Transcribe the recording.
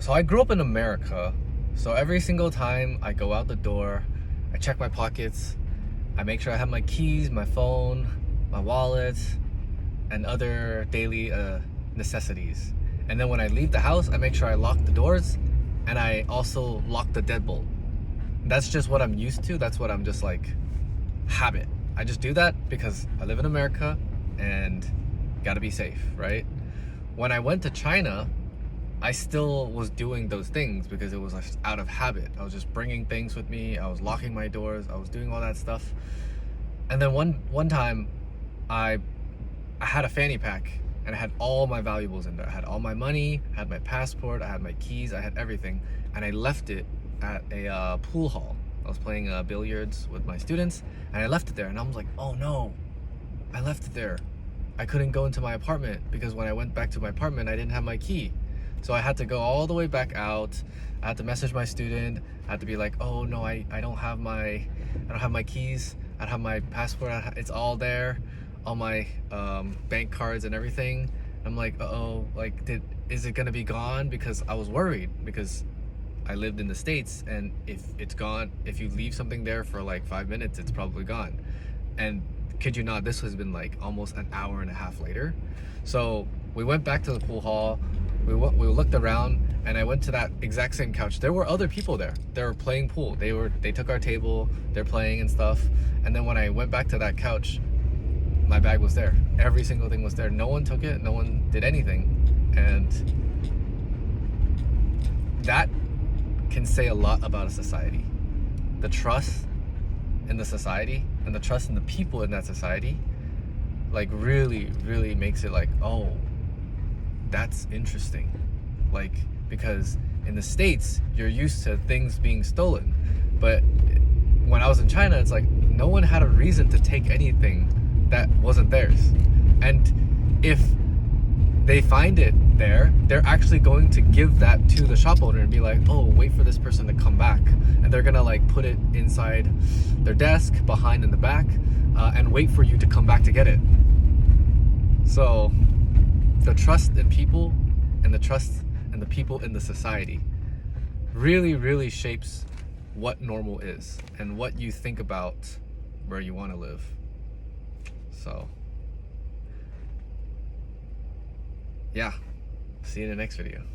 So I grew up in America. So every single time I go out the door, I check my pockets. I make sure I have my keys, my phone, my wallet, and other daily necessities. And then when I leave the house, I make sure I lock the doors, and I also lock the deadbolt. That's just what I'm used to. That's what I'm just like habit. I just do that because I live in America and gotta be safe, right? When I went to China, I still was doing those things because it was like out of habit. I was just bringing things with me. I was locking my doors. I was doing all that stuff. And then one time, I had a fanny pack and I had all my valuables in there. I had all my money, I had my passport, I had my keys, I had everything, and I left it at a pool hall. I was playing billiards with my students, and I left it there. And I was like, oh no, I left it there. I couldn't go into my apartment because when I went back to my apartment, I didn't have my key. So I had to go all the way back out. I had to message my student. I had to be like, oh no, I don't have my keys. I don't have my passport. It's all there, all my bank cards and everything. I'm like, uh-oh, like is it gonna be gone? Because I was worried because I lived in the States, and if it's gone, if you leave something there for like 5 minutes, it's probably gone. And kid you not, this has been like almost an hour and a half later. So we went back to the pool hall. We looked around, and I went to that exact same couch. There were other people there. They were playing pool. They took our table. They're playing and stuff. And then when I went back to that couch, my bag was there. Every single thing was there. No one took it. No one did anything. And that can say a lot about a society. The trust in the society and the trust in the people in that society, like really, really makes it like, oh, that's interesting. Like, because in the States, you're used to things being stolen. But when I was in China, it's like no one had a reason to take anything that wasn't theirs. And if they find it there, they're actually going to give that to the shop owner and be like, oh, wait for this person to come back. And they're gonna like put it inside their desk, behind in the back, and wait for you to come back to get it. So the trust in people and the trust in the people in the society really, really shapes what normal is and what you think about where you want to live. So yeah, see you in the next video.